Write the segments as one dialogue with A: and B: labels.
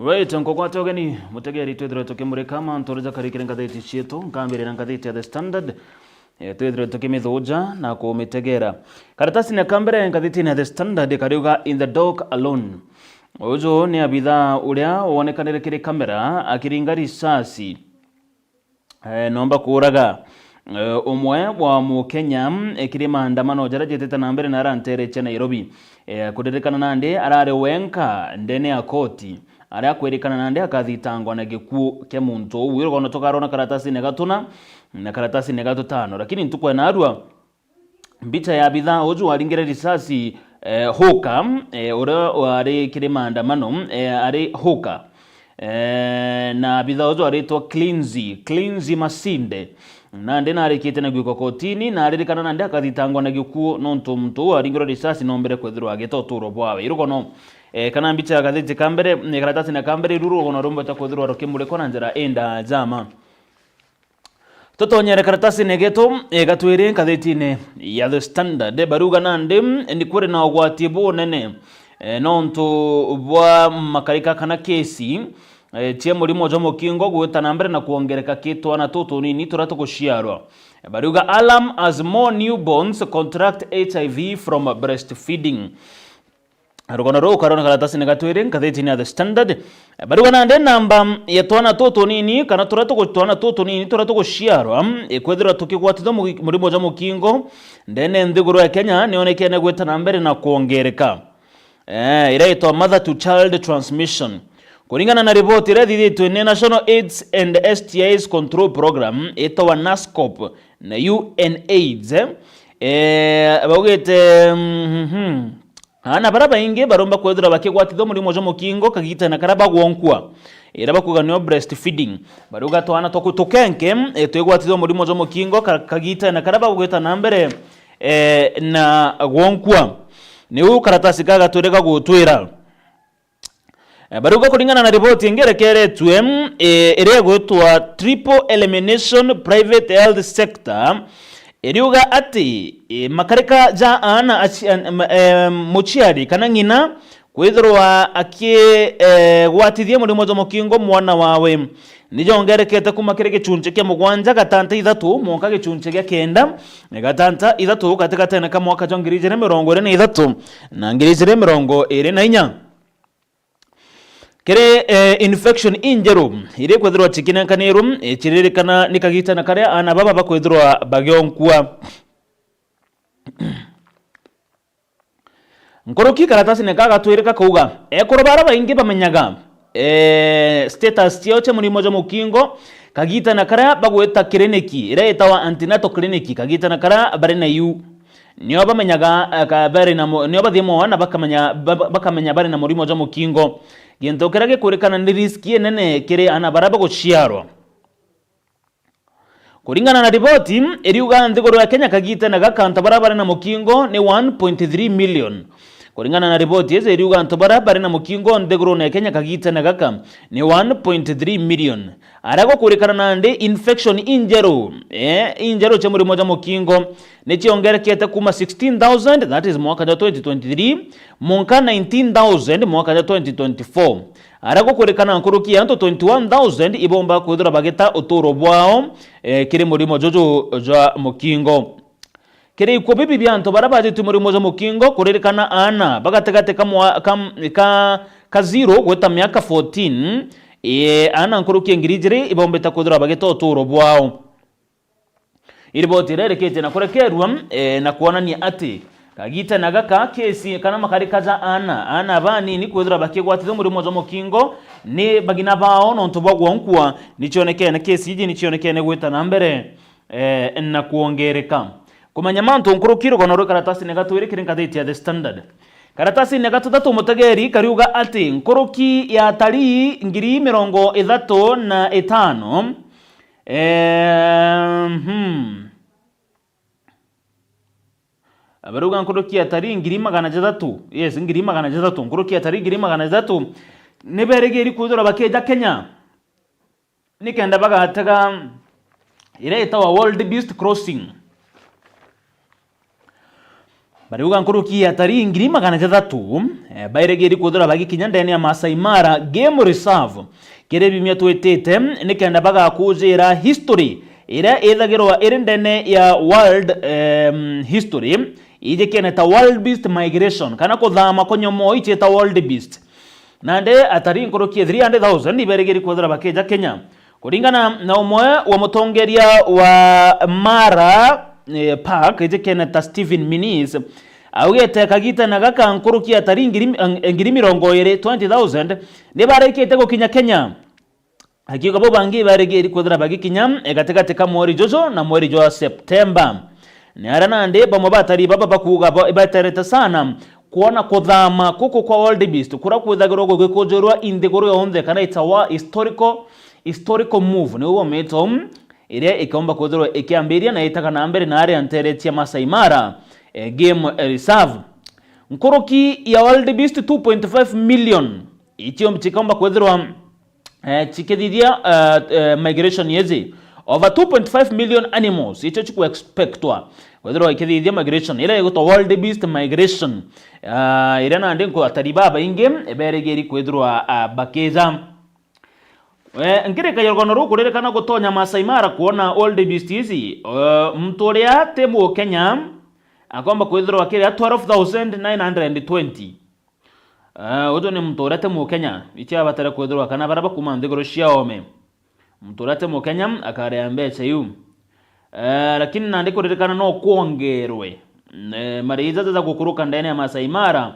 A: Right, nkogwate ogeni mutegeri twethire tukimurika mantoriza karikire ngatheti cietu nkambire na ngatheti ya The Standard twethire tukimithuja na kumitegera karatasi na kambere ngatheti ya The Standard kariuga in the dock alone. Ujo ni abitha uria wonekanire kiri kamera akiringa risasi nomba kuraga umwe wa Mukenya ekiri maandamano jarajete na mbere na rantere cha Nairobi kudirikana nande arare wenka ndene ya koti aria kwerikana nande akathitangwa na gikuo kya muntu wiro kono tokarona karatasi negatuna na karatasi negatutano lakini ntukwe na arua mbicha ya bitha uju waringire risasi hoka ura wari kiri maandamano ari hoka na bitha uju aritwa Cleansy Masinde na ndena arikite na gwiko kotini na aririkana nande akathitangwa na gikuo nontu muntu aringiro risasi nombere kwethirwa agitoturo bwawe irugono kana mbicha gatheti kambere karatasi na kambere ruru gono rombo takwethirwa rokimuriko na njira enda jama totonyere karatasi negeto gatwire gatheti-ine ya The Standard baruga nande ndi kuri na ogwati bunene nontu bwa makarika kana kesi tie murimo jo mukingo gwita na mbere na kuongereka kitwana tutu nini turatukushiarwa baruga alarm as more newborns contract HIV from breastfeeding arugona ro karona karatasi negatwire gatheti-ine ya The Standard baruga nande namba yetwana tutu nini kana turatukutwana tutu nini turatukushiarwa ekwethira tukigwatitho murimo jo mukingo ndene nthiguru ya Kenya nionekene gwita na mbere na kuongereka iraitwa mother to child transmission kuringana na ripoti irathithitwe ni National AIDS and STIs Control Program itawa NASCOP na UNAIDS baugite ana baraba inge baromba kwethira bakigwatitho murimo jo mukingo kagita na karaba gwonkwa iraba kuganyo breastfeeding baruga twana tukenke twigwatitho murimo jo mukingo kagita na karaba gwita na mbere na gwonkwa ni u karatasi kaga turega gutwira baruga kuringana na ripoti ngerekeretwe ire gwitwa triple elimination private health sector iriuga ati makarika ja ana muchiari kana ngina kwithirwa gwatithie murimo jo mukingo mwana wawe nijo ngerekete kumakire gichunche kya mugwanja gatanta ithatu mwaka gichunche gya kenda gatanta ithatu katika na kama mwaka jo 2023 na 2024 kere infection injero ire kwethirwa tikina kaniru chiririkana nikagita na kare ana baba bakwethirwa bagyonkua nkoroki karatasi nekaga twirika kuga ekorobara baingi bamenyaga status cyoche murimo jo mukingo kagita na kare bagweta kliniki ire itawa antenatal clinic kagita na kare bare na yu niyo bamenyaga ka bare na niyo bathimo na bakamenya bare na murimo jo mukingo gento kerage kurikana ni riski nene kire ana baraba guciarwa kuringana na ripoti iriuga nthiguru ya Kenya kagita na gakanta barabara na mukingo ni 1.3 million kuringana na ripoti hizo iriuga nto barabara na mukingo nthiguru ya Kenya kagita na gaka ni 1.3 million arago kurikana na ndi infection injero injero cha murimo ja mukingo ni chiongerekete kuma 16,000 that is mwaka wa 2023 mwaka 19,000 mwaka wa 2024 arago kurikana nkuruki anto 21,000 ibomba kwithira bageta uturo bwao kiri murimo jojo ja mukingo kiri ko bibi byanto barabaje tu murimo ja mukingo kuririkana ana bagategate ka zero gweta miaka 14 ana nkuruki ngirijire ibombeta kwithira bageta uturo bwao iriboti rerekete na kurekerwa na kuonania ati kagita na gaka kesi kana makarika za ana bani ni kwethira bakigwatitho murimo jo mukingo ni bagina bao nonto bagwonkwa nichionekene kesi iji nichionekene gwita na mbere na kuongereka kumanya manto nkurukiro kono ro karatasi negatwire kiri ngatheti ya The Standard karatasi negatutatu mutegeri kariuga ati nkuruki ya tari 35 abaruga nkuruki atari 300 yes 300 nkuruki atari 300 niberegeri kudura bakeja Kenya nikenda bagatega ire itawa World Beast Crossing bariuga nkuruki atari ngiri magana jathatu bairigiri kuthura bagikinya ndene ya Masai Mara Game Reserve kire bimya twetete nikenda baga kujira history ira ethagirwa iri ndene ya world history ije kene ta world beast migration kana kuthama konyomo iche ta world beast nande atari nkuruki 300,000 iberigiri kuthura bakeja Kenya kuringana na umwe wa mutongeria wa Mara Park ije kene ta Stephen Minis augete kagita na gaka nkuruki atari ngiri mirongo 20,000 ne barekete gukinya Kenya hakika bo bangi baregeri kuthura bagikinya egategate ka mweri jojo na mweri jwa September ni aranande bamo batari baba bakuga baterete sana kuona kuthama kuko kwa world beast kura kuthagiro gukujurwa indegoro yonde kana itawa historical move ni uwo meto ire ikomba kuthurwa ikiambiria na itaka na mbere na area nteretia Masai Mara Game Reserve nkuruki ya world beast 2.5 million ichio mchikomba kuthurwa chikedidia migration yezi over 2.5 million animals icho chiku expectwa kuthurwa ikedidia migration ile yuto world beast migration ire na ndengo ataribaba inge eberegeri kuthurwa bakeza ngireka yorgono ruku rere kana gutonya Masai Mara kuona world beast hizi mturia temu Kenya akomba kuthurwa kire 12,920 uto ni mturate mu Kenya ichi abatara kuthurwa kana baraba kuma ndigoro ciaome mturate mu Kenya akare ambecha yu lakini nandiko ririkana no kuongerwe mariza za gukuruka ndene ya Masai Mara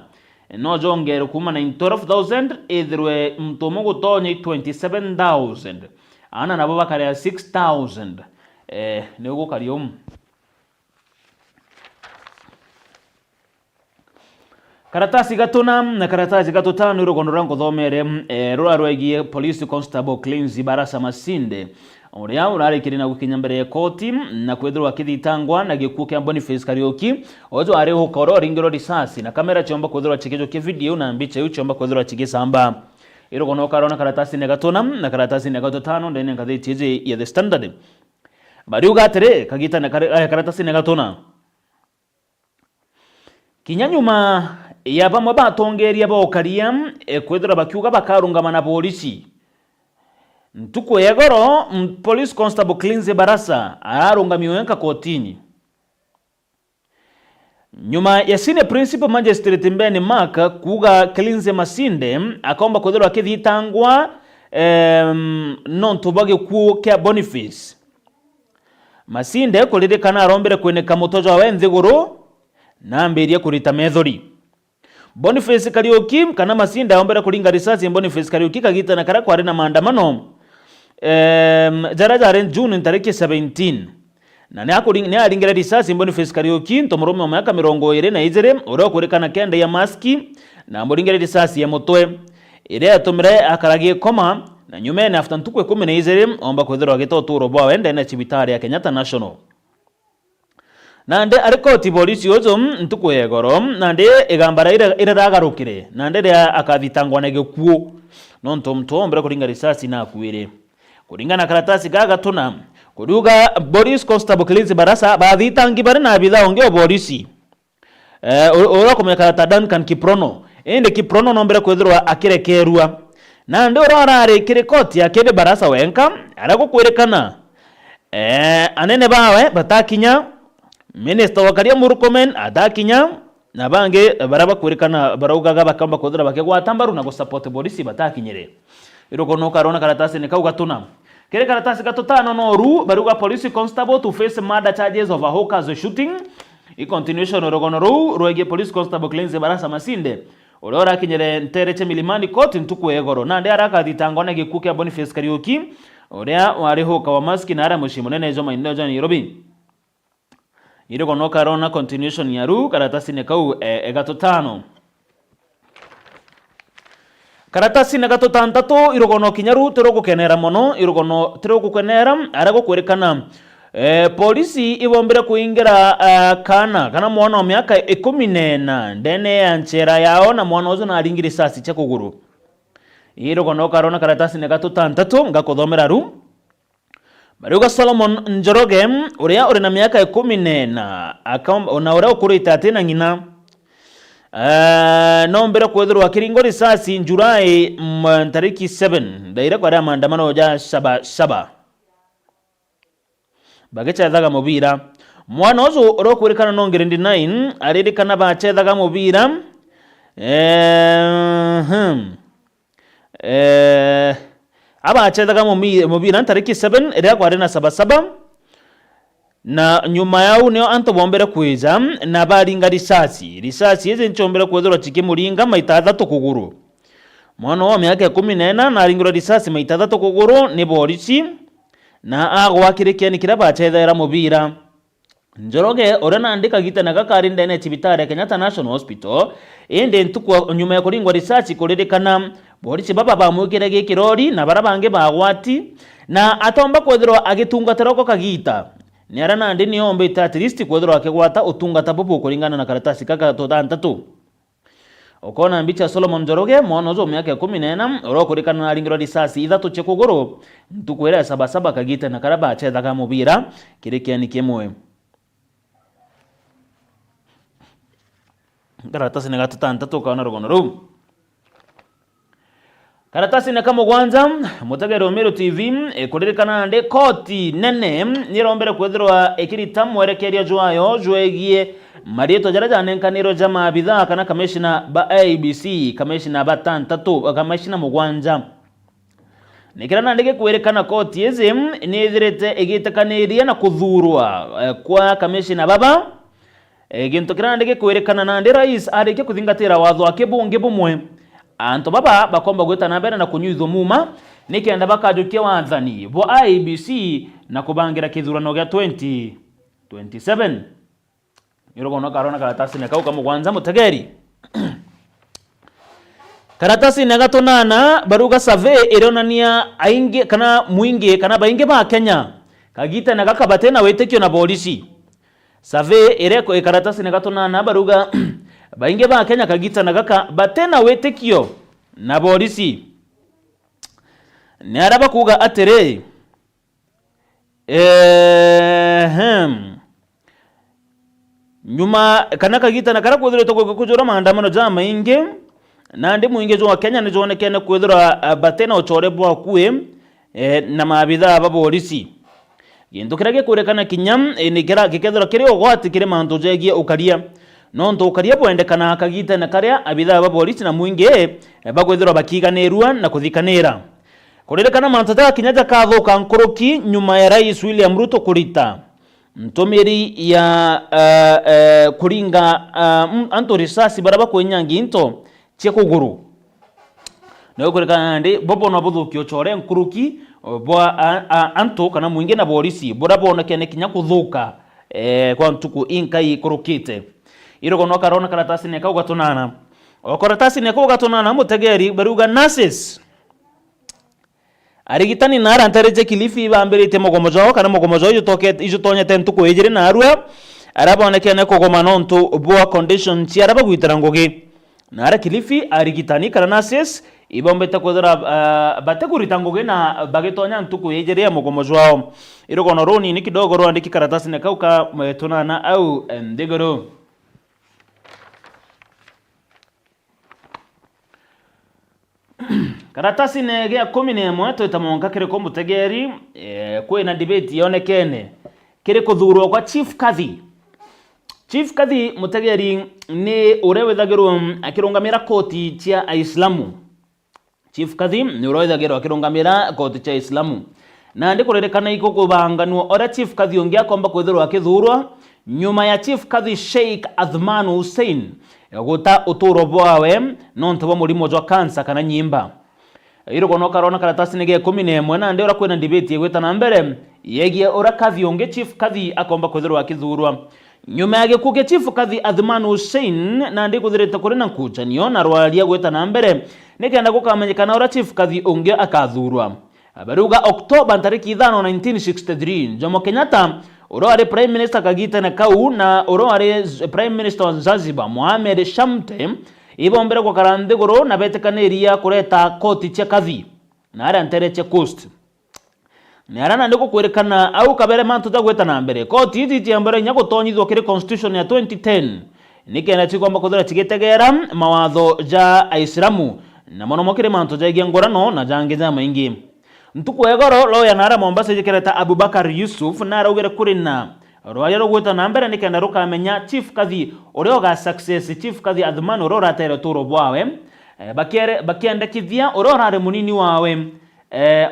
A: no jongero kuma na 12,000 ithirwe mtumo gutonya 27,000 ana nabo bakare 6,000 ni gukariyo karatasi gatuna na karatasi gatutano irugono rango thomere rura rwegie police constable Cleanse Barasa Masinde uria urarikiri na gukinya mbere ya koti na kwethirwa kithitangwa na gikuo kia Boniface Kariuki ojo ari hukoro ringiro risasi na kamera chomba kwethirwa chikejo ke video na mbiche uchomba kwethirwa chigisamba irugono karona karatasi ne gatuna na karatasi ne gatutano ndene ngathiti je ya The Standard bariuga atere kagita na karatasi ne gatuna kinyanyuma ya bamwe batongeria bokaria kwethira bakiuga bakarungama na polisi ntuko yegoro police constable Cleanse Barasa arungamiwenka kotini nyuma ya senior principal magistrate Mbene Mark kuga Cleanse Masinde akaomba kwethira akithitangwa nontubage kuo kia Boniface Masinde kuririkana arombere kweneka mutojo wa nthiguru na ambiria kurita methori Boniface Kariuki kana Masinde aombera kuringa risasi Boniface Kariuki kagita na kara kwari na maandamano jara June tariki 17 na ni aringira risasi Boniface Kariuki ntomurume wa miaka 22 uro kurekana kenda ya maski na muringira risasi ya mutwe ire atumire akaragie koma na nyume na after ntukwe 12 omba kwethirwa gitoturo bwa wenda na cibitari ya Kenyatta National nande arikoti polisi ozo ntuko yegoro nande egambara ira ragarukire nande ria akathitangwa na gikuo no ntomtombera kuringa risasi na akuire kuringana karatasi gagatuna kuruga Police Constable Cleanse Barasa bathitangi bari na bitha onge polisi ora kumeka ta Duncan Kiprono ende Kiprono nombera kwethirwa akirekerua nande ora ari kirikoti ya kede Barasa wenka aragukwirikana anene bawe batakinya Minister wakaria Murkomen adakinya na bange baraba kwirikana baraugaga bakamba kodra bakegwa tambaru na go support polisi batakinyire irogono karona karatasi ne kauga tuna kile karatasi gatutano no ru baruga police constable to face murder charges of a hawker's shooting i continuation irogono ru roege police constable Cleanse Barasa Masinde urora kinyire ntereche milimani court ntuku egoro na ndi araka thitangwa na gikuke ya Boniface Kariuki uria wari hoka wa maski na ara mushimo nene jo maindo jo Nairobi irogono karona continuation ya ru karatasi ne kau egatutano karatasi ne gatutantatu irogono kinyaru tirogo kenera mono irogono tirogo kenera arago kwerekana polisi ibombera kuingira kana mwana wa miaka 14 ndene ya nchera yao na mwana uzo na aringira risasi cha kuguru irogono karona karatasi ne gatutantatu ngakothomera ru Bariuga Solomon Njoroge uria uri na miaka 14 akaomba na uria ukurita tena ngina nombere kwethirwa kiringo risasi Julai tariki 7 daira kwa maandamano ja saba bagecethaga mubira mwana uzu urokwirikana no grade 9 aririkana bacethaga mubira abacethaga mubira tariki 7 iria kwari na saba na nyuma yao nio anto bombere kwiza na baringa risasi izi nchombere kwethirwa chikimuringa maita 3 kuguru mwana wa miaka 14 na aringirwa risasi maita 3 kuguru ni borisi na agwakirikia nikira bacethera mubira Njoroge ora naandika gitana gakari ndene chibitare Kenyatta National Hospital ende ntuko nyuma ya kuringwa risasi kuririkana borisi baba bamwikire gikirori na barabange bagwati na atomba kwethirwa agitungatira ko kagita ni arana andi ni ombe at least kwethirwa akigwata utungata bubu kuringana na karatasi kaka totantatu okona mbicha Solomon Njoroge mwana uzo miaka 14 urokurikana na aringirwa risasi 3 chekuguru ntukwera saba kagita na karaba achethaga mubira kirikiani kimwe karatasi na gatantatu kana rugono ru karatasi na kamugwanza Mutegere Omero TV kuririkana nde koti nene nirombere kwethirwa ekirita mwerekeria jwayo jwegie marieto jaraja nenkaniro jama bidhaa kana kamishina ba ABC kamishina batantatu kamishina mugwanza nikirana ndege kwerekana koti ezi nithirite egitekaniria na kuthurwa kwa kamishina baba ginto kirana ndege kwerekana na ndi rais arike kuthingatira watho ake bunge bumwe anto baba bakomba gweta na mbere na kunyuithwo muma nikenda bakajukia wathani bo IBC na kubangira kithurano gya 2027 irogono karona karatasi ne kauka mugwanza Mutegeri karatasi ne gatonana baruga survey ironania ainge kana muinge kana bainge ba Kenya kagita na gakabate na wetekio na polisi survey ireko karatasi ne gatonana baruga bainge ba Kenya kagita na gaka batena wetekio na polisi ni araba kuga atere nyuma kana kagita na karakwethira to kujura maandamano ja mainge na ndi muinge jo wa Kenya ni jonekene kwethira batena ochore bwa kuwe na mabitha ba polisi gintu kirage kurekana kinyam ni kira gikethira kiri ogwati kiri mantu jegie ukaria no nto ukaria bwendekana kagita na karia abitha ba polisi na muinge bagwethira bakiganirwa na kuthikanira kurekana mantu ta kinyaja kathuka nkoroki nyuma ya Rais William Ruto kurita ntomeri ya kuringa anto risasi baraba kwenyangi into cie kuguru na kurekana ndi bobo na buthukio chore nkuruki bwa anto kana muinge na polisi borabona kene kinya kuthuka kwa ntuku inkai kurukite irogono karona karatasi ne kauga tunana o karatasi ne kauga tunana Mutegeri baruga nurses arigitani nara ntareje Kilifi bambirite mogomojo kana mogomojo ijutonya tentuko ejire na arua arabonekene kogoma nontu bwa condition ci araba gwitara ngoge nara Kilifi arigitani kana nurses ibombete kwethira bategurita ngoge na bagitonya ntuko ejire ya mogomojo wao irogono roni ni kidogo ro andiki karatasi ne kauka tunana au ndegoro karatasi ne gya 11 twitamonka kiri ko Mutegeri kwina debate yonekene kiri kuthurwo kwa Chief Kadhi Mutegeri ni urewethagirwo akirungamira koti cia Aislamu Chief Kadhi ni urewethagirwo akirungamira koti cia Islamu na ndi kurerekana iko kubanganwo ora Chief Kadhi ongi akomba kwithirwo akithurwa nyuma ya Chief Kadhi Sheikh Athman Hussein guta uturo bwawe nonto bo murimo jwa cancer kana nyimba irogono karona karatasi nege 11 na ndi ora kwena debate yegweta na mbere yegie ora Kadhi onge Chief Kadhi akomba kwithirwo akithurwa nyuma yake kuge Chief Kadhi Athman Hussein na ndi kuthirite kuri na kuchanio na rwalia gweta na mbere nikenda gukamenyekana ora Chief Kadhi onge akathurwa baruga Oktoba tariki 5 1963 Jomo Kenyatta Oroare Prime Minister kagita na kau na oroare Prime Minister wa Zanzibar Mohamed Shamte ibombere kwa karande goro na betekaniria kureta koti cia Kadhi na ara ntere cia Coast ni arana ndiko kwerekana au kabere mantu tagweta na mbere koti iti cia mbere nya gutonyithwo kiri constitution ya 2010 nikenda chikwamba kuthira chigitegera mawatho ja aisilamu na mono mokire manto jagia ngorano na jange ja maingi ntuku egoro loya nara Mombasa jikereta Abubakar Yusuf nara ugere kuri na roya rogweta na mbere nikenda rukamenya Chief Kathi urio ga success Chief Kathi Adhman urora tere turo bwawe bakienda kithia urora re munini wawe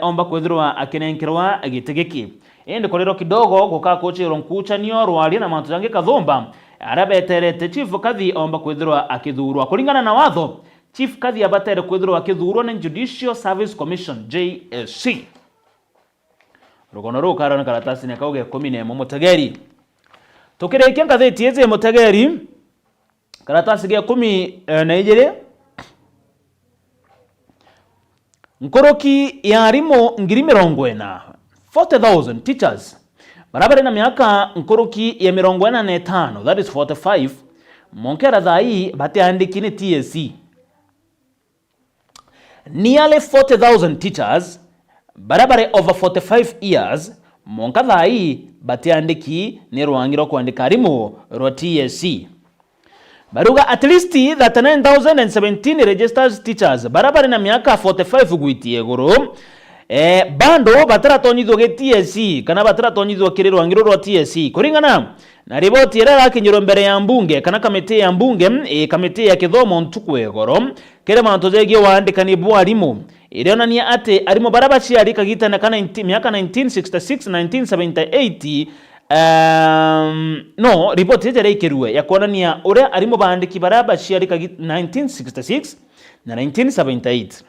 A: omba kwithirwa akenenkerwa agitegeki ende korero kidogo goka kochero nkuchanio rwali na mantu jange kathomba arabeterete Chief Kathi omba kwithirwa akithurwa kuringana na watho. Chief Kathi abatere kwithirwa akithurwa na Judicial Service Commission JSC rugono rukara na karatasi ne kauge 11 Mutegeri tukirekia ngatheti eze Mutegeri karatasi ge 10 na ijere nkoroki ya arimo ngiri 40,000 teachers barabara na miaka nkoroki ya 45 that is 45 monkera thai batiandikine TSC nearly 40,000 teachers barabara over 45 years monka thai batiandiki ni rwangiro kuandika arimo ro TSC baruga at least 39,017 registered teachers barabara na miaka 45 gwitie goro bando bataratonyithwo ge TSC kana bataratonyithwo kiri rwangiro rwa TSC kuringana na riboti ira rakinyiro mbere ya mbunge kana kamiti ya mbunge kamiti ya kithomo ntuku egoro kire manto jegi waandikani bwarimu irionania ati arimo baraba ciari kagitana kana miaka 1966 1978 no ripoti ije reikirwe ya kuonania uria arimo baandiki baraba ciari kagitana 1966 na 1978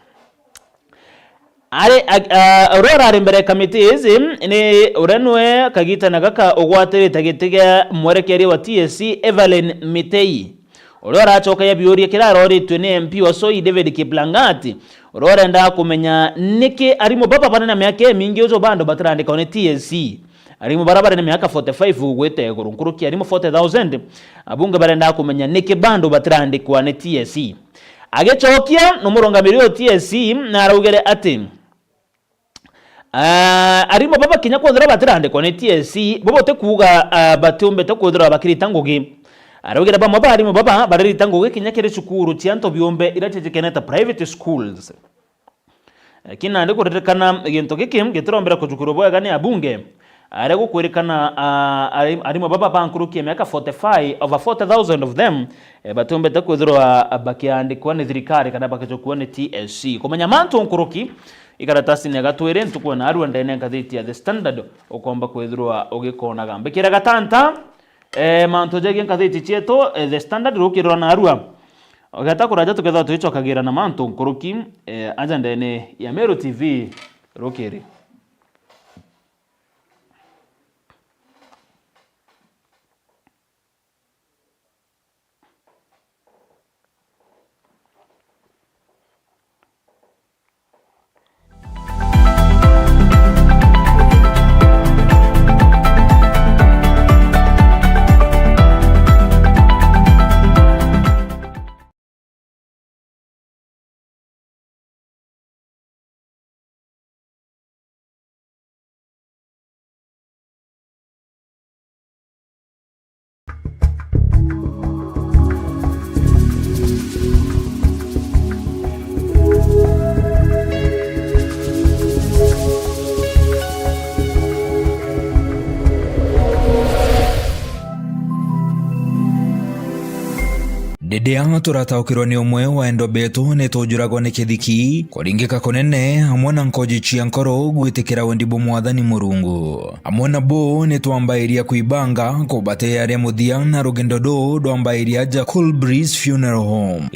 A: urora mbere kamiti izi ni urenwe kagitana gaka ugwatirite gitiga mwerekeri wa TSC Evelyn Mitei urora achoka ya biuri kiraro ritwe ni MP wa Soi David Kiplangati urora nda kumenya niki arimo baba bana na miaka mingi uzo bando batirandika ne TSC arimo barabara na miaka 45 ugwete eguru nkuruki arimo 40,000 abunge barenda kumenya niki bando batirandikwa ne TSC agechokia numurongamiri wa TSC na arugere ati arimo baba kinya kwondera batirandikwa ne TSC bobote kuga batumbe to kwondera bakirita ngugi arugera bamwe barimo baba barita ngugi kinya kire cukuru cyanto byombe iracejekeneta private schools kina ndi kurerekana ginto gikim gitirombera kujukuru bwaga ni abunge are gukwerekana arimo baba bankurukie miaka 45 over 40,000 of them batumbe to kwondera bakiandikwa ne thirikari kana bakijokwa ne TSC kumenya mantu nkuruki ikaratasi ne gatwere ntukona arwanda ne ngatheti ya The Standard ukomba kwithirwa ugikonaga mbikira gatanta manto jege ngatheti cheto The Standard rukirwa na arua ogata kuraja tuketha tuichokagira na manto nkuruki agenda ne ya Meru TV rukiri
B: Didia turataukirwo ni umwe wa endo betu ni tujuragwo ni kithiki kuringika kunene hamwe na nkoji cia nkoro gwitikira wendibu mwathani Murungu hamwe na bo ni twambairia kuibanga kubate aria muthia na rugendo do ndwambairia ja Cool Breeze Funeral Home